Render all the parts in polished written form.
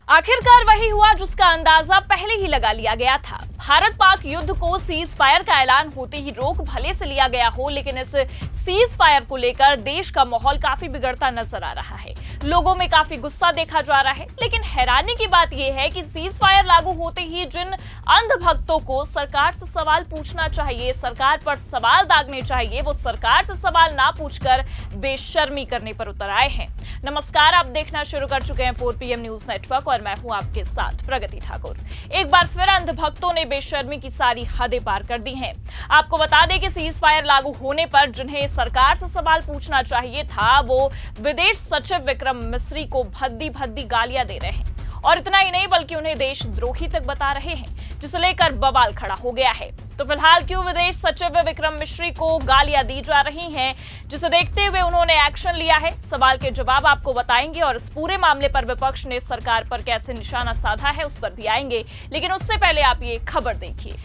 आखिरकार वही हुआ जिसका अंदाजा पहले ही लगा लिया गया था। भारत पाक युद्ध को सीज फायर का ऐलान होते ही रोक भले से लिया गया हो, लेकिन इस सीज फायर को लेकर देश का माहौल काफी बिगड़ता नजर आ रहा है। लोगों में काफी गुस्सा देखा जा रहा है। लेकिन हैरानी की बात यह है कि सीज फायर लागू होते ही जिन अंधभक्तों को सरकार से सवाल पूछना चाहिए, सरकार पर सवाल दागने चाहिए, वो सरकार से सवाल ना पूछकर बेशर्मी करने पर उतर आए हैं। नमस्कार, आप देखना शुरू कर चुके हैं 4 PM न्यूज नेटवर्क और मैं हूं आपके साथ प्रगति ठाकुर। एक बार फिर अंधभक्तों ने बेशर्मी की सारी हदें पार कर दी हैं। आपको बता दें कि सीज फायर लागू होने पर जिन्हें सरकार से सवाल पूछना चाहिए था, वो विदेश सचिव विक्रम मिस्री को भद्दी भद्दी गालियां दे रहे हैं। और इतना ही नहीं बल्कि उन्हें देशद्रोही तक बता रहे हैं, जिसे लेकर बवाल खड़ा हो गया है। तो फिलहाल क्यों विदेश सचिव विक्रम मिस्री को गालियां दी जा रही हैं, जिसे देखते हुए उन्होंने एक्शन लिया है, सवाल के जवाब आपको बताएंगे और इस पूरे मामले पर विपक्ष ने सरकार पर कैसे निशाना साधा है उस पर भी आएंगे। लेकिन उससे पहले आप ये खबर देखिए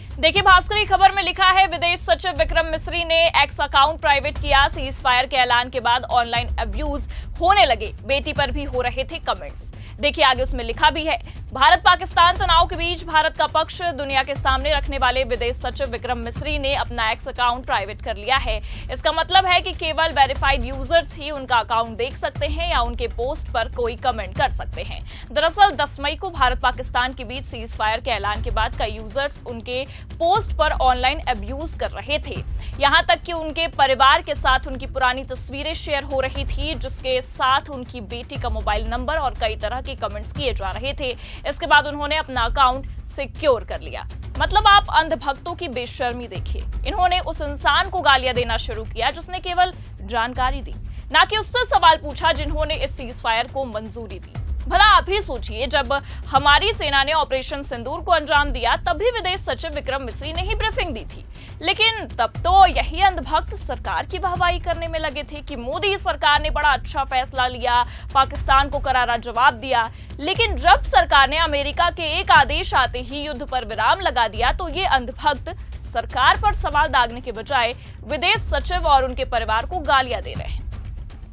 भास्करी खबर में लिखा है, विदेश सचिव विक्रम मिस्री ने एक्स अकाउंट प्राइवेट किया। सीज फायर के ऐलान के बाद ऑनलाइन अब्यूज होने लगे, बेटी पर भी हो रहे थे कमेंट्स। देखिए आगे उसमें लिखा भी है, भारत पाकिस्तान तनाव के बीच भारत का पक्ष दुनिया के सामने रखने वाले विदेश सचिव विक्रम मिस्री ने अपना एक्स अकाउंट प्राइवेट कर लिया है। इसका मतलब है कि केवल वेरीफाइड यूजर्स ही उनका अकाउंट देख सकते हैं या उनके पोस्ट पर कोई कमेंट कर सकते हैं। दरअसल 10 मई को भारत पाकिस्तान के बीच सीज फायर के ऐलान के बाद कई यूजर्स उनके पोस्ट पर ऑनलाइन अब्यूज कर रहे थे। यहां तक कि उनके परिवार के साथ उनकी पुरानी तस्वीरें शेयर हो रही थी, जिसके साथ उनकी बेटी का मोबाइल नंबर और कई तरह के कमेंट्स किए जा रहे थे। इसके बाद उन्होंने अपना अकाउंट सिक्योर कर लिया। मतलब आप अंधभक्तों की बेशर्मी देखिए। इन्होंने उस इंसान को गालियां देना शुरू किया जिसने केवल जानकारी दी, ना कि उससे सवाल पूछा जिन्होंने इस सीज फायर को मंजूरी दी। भला आप ही सोचिए, जब हमारी सेना ने ऑपरेशन सिंदूर को अंजाम दिया तब भी विदेश सचिव विक्रम मिस्री ने ही ब्रीफिंग दी थी। लेकिन तब तो यही अंधभक्त सरकार की वाहवाही करने में लगे थे कि मोदी सरकार ने बड़ा अच्छा फैसला लिया, पाकिस्तान को करारा जवाब दिया। लेकिन जब सरकार ने अमेरिका के एक आदेश आते ही युद्ध पर विराम लगा दिया, तो ये अंधभक्त सरकार पर सवाल दागने के बजाय विदेश सचिव और उनके परिवार को गालियां दे रहे हैं,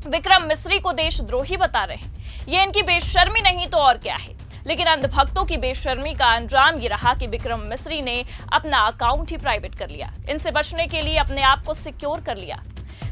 विक्रम मिस्री को देशद्रोही बता रहे हैं। ये इनकी बेशर्मी नहीं तो और क्या है। लेकिन अंधभक्तों की बेशर्मी का अंजाम ये रहा कि विक्रम मिस्री ने अपना अकाउंट ही प्राइवेट कर लिया, इनसे बचने के लिए अपने आप को सिक्योर कर लिया।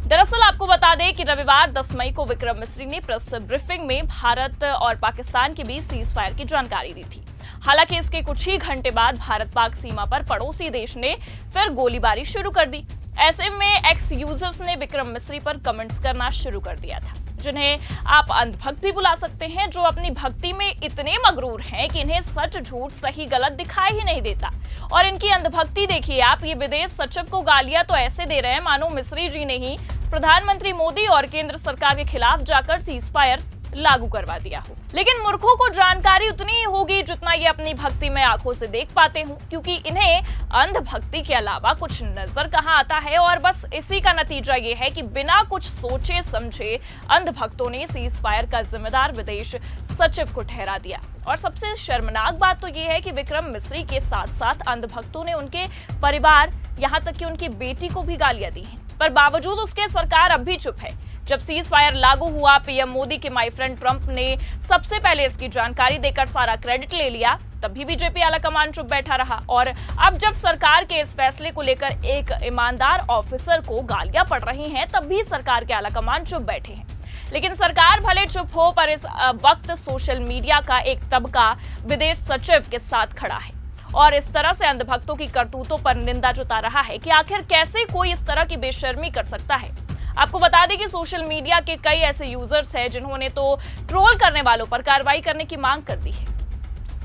दरअसल आपको बता दें कि रविवार 10 मई को विक्रम मिस्री ने प्रेस ब्रीफिंग में भारत और पाकिस्तान के बीच सीज फायर की जानकारी दी थी। हालांकि इसके कुछ ही घंटे बाद भारत पाक सीमा पर पड़ोसी देश ने फिर गोलीबारी शुरू कर दी। ऐसे में एक्स यूजर्स ने विक्रम मिस्री पर कमेंट्स करना शुरू कर दिया था, जिन्हें आप अंधभक्त भी बुला सकते हैं, जो अपनी भक्ति में इतने मगरूर हैं कि इन्हें सच झूठ सही गलत दिखाई ही नहीं देता। और इनकी अंधभक्ति देखिए आप, ये विदेश सचिव को गालियां तो ऐसे दे रहे हैं मानो मिस्री जी ने ही प्रधानमंत्री मोदी और केंद्र सरकार के खिलाफ जाकर सीज फायर लागू करवा दिया हो। लेकिन मूर्खों को जानकारी उतनी ही होगी जितना ये अपनी भक्ति में आंखों से देख पाते हो, क्योंकि इन्हें अंधभक्ति के अलावा कुछ नजर कहां आता है। और बस इसी का नतीजा ये है कि बिना कुछ सोचे समझे अंधभक्तों ने सीज फायर का जिम्मेदार विदेश सचिव को ठहरा दिया। और सबसे शर्मनाक बात तो ये है कि विक्रम मिस्री के साथ साथ अंधभक्तों ने उनके परिवार, यहाँ तक कि उनकी बेटी को भी गालियां दी हैं। पर बावजूद उसके सरकार अब भी चुप है। जब सीज फायर लागू हुआ, पीएम मोदी के माय फ्रेंड ट्रंप ने सबसे पहले इसकी जानकारी देकर सारा क्रेडिट ले लिया, तब भी बीजेपी आलाकमान चुप बैठा रहा। और अब जब सरकार के इस फैसले को लेकर एक ईमानदार ऑफिसर को गालियां पड़ रही हैं, तब भी सरकार के आलाकमान चुप बैठे हैं। लेकिन सरकार भले चुप हो, पर इस वक्त सोशल मीडिया का एक तबका विदेश सचिव के साथ खड़ा है और इस तरह से अंधभक्तों की करतूतों पर निंदा जता रहा है कि आखिर कैसे कोई इस तरह की बेशर्मी कर सकता है। आपको बता दें कि सोशल मीडिया के कई ऐसे यूजर्स हैं जिन्होंने तो ट्रोल करने वालों पर कार्रवाई करने की मांग कर दी है।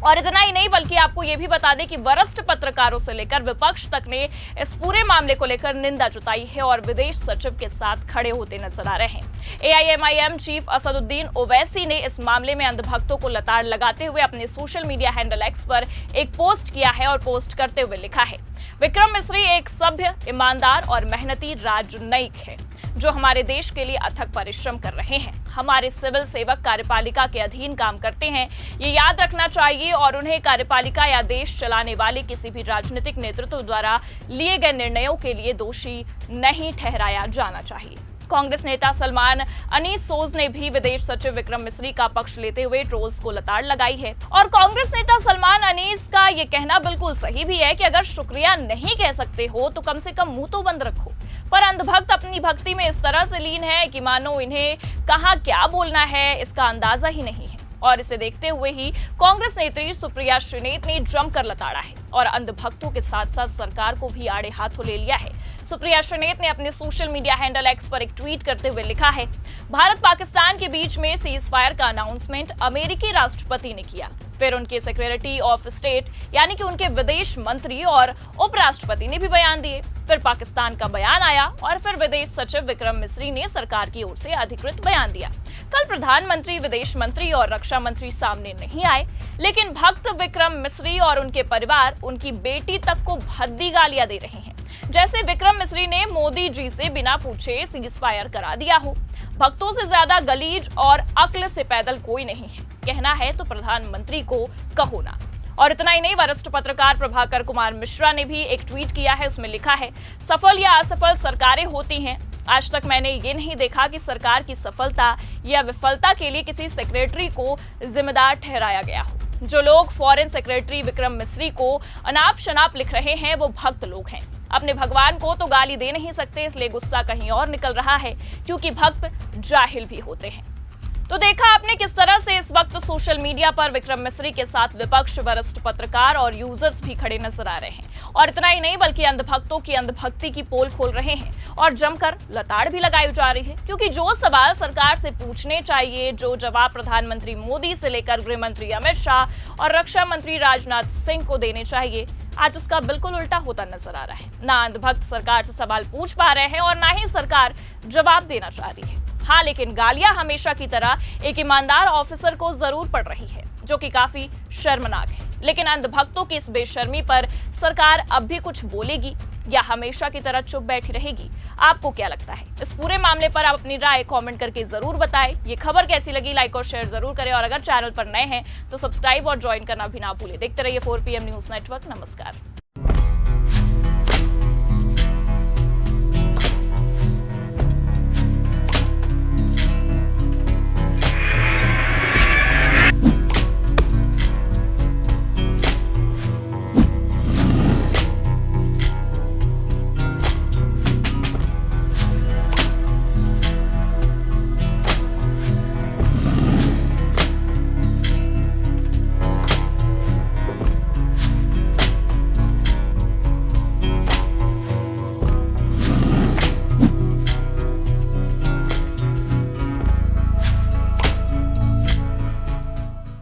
और इतना ही नहीं बल्कि आपको यह भी बता दें कि वरिष्ठ पत्रकारों से लेकर विपक्ष तक ने इस पूरे मामले को लेकर निंदा जताई है और विदेश सचिव के साथ खड़े होते नजर आ रहे हैं। AIMIM चीफ असदुद्दीन ओवैसी ने इस मामले में अंधभक्तों को लताड़ लगाते हुए अपने सोशल मीडिया हैंडल एक्स पर एक पोस्ट किया है और पोस्ट करते हुए लिखा है, विक्रम मिस्री एक सभ्य, ईमानदार और मेहनती राजनयिक है जो हमारे देश के लिए अथक परिश्रम कर रहे हैं। हमारे सिविल सेवक कार्यपालिका के अधीन काम करते हैं, ये याद रखना चाहिए और उन्हें कार्यपालिका या देश चलाने वाले किसी भी राजनीतिक नेतृत्व द्वारा लिए गए निर्णयों के लिए दोषी नहीं ठहराया जाना चाहिए। कांग्रेस नेता सलमान अनीस सोज ने भी विदेश सचिव विक्रम मिस्री का पक्ष लेते हुए ट्रोल्स को लताड़ लगाई है। और कांग्रेस नेता सलमान अनीस का ये कहना बिल्कुल सही भी है कि अगर शुक्रिया नहीं कह सकते हो तो कम से कम मुंह तो बंद रखो। पर अंधभक्त अपनी भक्ति में इस तरह से लीन है कि मानो इन्हें कहां क्या बोलना है इसका अंदाजा ही नहीं है। और इसे देखते हुए ही कांग्रेस नेत्री सुप्रिया श्रीनेत ने जमकर लताड़ा है और अंधभक्तों के साथ साथ सरकार को भी आड़े हाथों ले लिया है। सुप्रिया श्रीनेत ने अपने सोशल मीडिया हैंडल एक्स पर एक ट्वीट करते हुए लिखा है, भारत पाकिस्तान के बीच में सीज फायर का अनाउंसमेंट अमेरिकी राष्ट्रपति ने किया, फिर उनके सेक्रेटरी ऑफ स्टेट यानी कि उनके विदेश मंत्री और उपराष्ट्रपति ने भी बयान दिए, फिर पाकिस्तान का बयान आया और फिर विदेश सचिव विक्रम मिस्री ने सरकार की ओर से अधिकृत बयान दिया। कल प्रधानमंत्री, विदेश मंत्री और रक्षा मंत्री सामने नहीं आए, लेकिन भक्त विक्रम मिस्री और उनके परिवार उनकी बेटी तक को भद्दी गालियां दे रहे हैं, जैसे विक्रम मिस्री ने मोदी जी से बिना पूछे सीज फायर करा दिया हो। भक्तों से ज्यादा गलीज और अक्ल से पैदल कोई नहीं है, कहना है तो प्रधानमंत्री को कहो ना। और इतना ही नहीं, वरिष्ठ पत्रकार प्रभाकर कुमार मिश्रा ने भी एक ट्वीट किया है, उसमें लिखा है, सफल या असफल सरकारें होती हैं, आज तक मैंने ये नहीं देखा कि सरकार की सफलता या विफलता के लिए किसी सेक्रेटरी को जिम्मेदार ठहराया गया हो। जो लोग फॉरेन सेक्रेटरी विक्रम मिस्री को अनाप शनाप लिख रहे हैं वो भक्त लोग हैं, अपने भगवान को तो गाली दे नहीं सकते, इसलिए गुस्सा कहीं और निकल रहा है, क्योंकि भक्त जाहिल भी होते हैं। तो देखा आपने किस तरह से इस वक्त सोशल मीडिया पर विक्रम मिस्री के साथ विपक्ष, वरिष्ठ पत्रकार और यूजर्स भी खड़े नजर आ रहे हैं। और इतना ही नहीं बल्कि अंधभक्तों की अंधभक्ति की पोल खोल रहे हैं और जमकर लताड़ भी लगाई जा रही है, क्योंकि जो सवाल सरकार से पूछने चाहिए, जो जवाब प्रधानमंत्री मोदी से लेकर गृह मंत्री अमित शाह और रक्षा मंत्री राजनाथ सिंह को देने चाहिए, आज उसका बिल्कुल उल्टा होता नजर आ रहा है। ना अंधभक्त सरकार से सवाल पूछ पा रहे हैं और ना ही सरकार जवाब देना चाह रही है। हाँ, लेकिन गालियां हमेशा की तरह एक ईमानदार ऑफिसर को जरूर पड़ रही है, जो कि काफी शर्मनाक है। लेकिन अंधभक्तों की इस बेशर्मी पर सरकार अब भी कुछ बोलेगी या हमेशा की तरह चुप बैठी रहेगी? आपको क्या लगता है? इस पूरे मामले पर आप अपनी राय कमेंट करके जरूर बताएं। ये खबर कैसी लगी, लाइक और शेयर जरूर करें, और अगर चैनल पर नए हैं तो सब्सक्राइब और ज्वाइन करना भी ना भूलें। देखते रहिए 4PM न्यूज नेटवर्क। नमस्कार।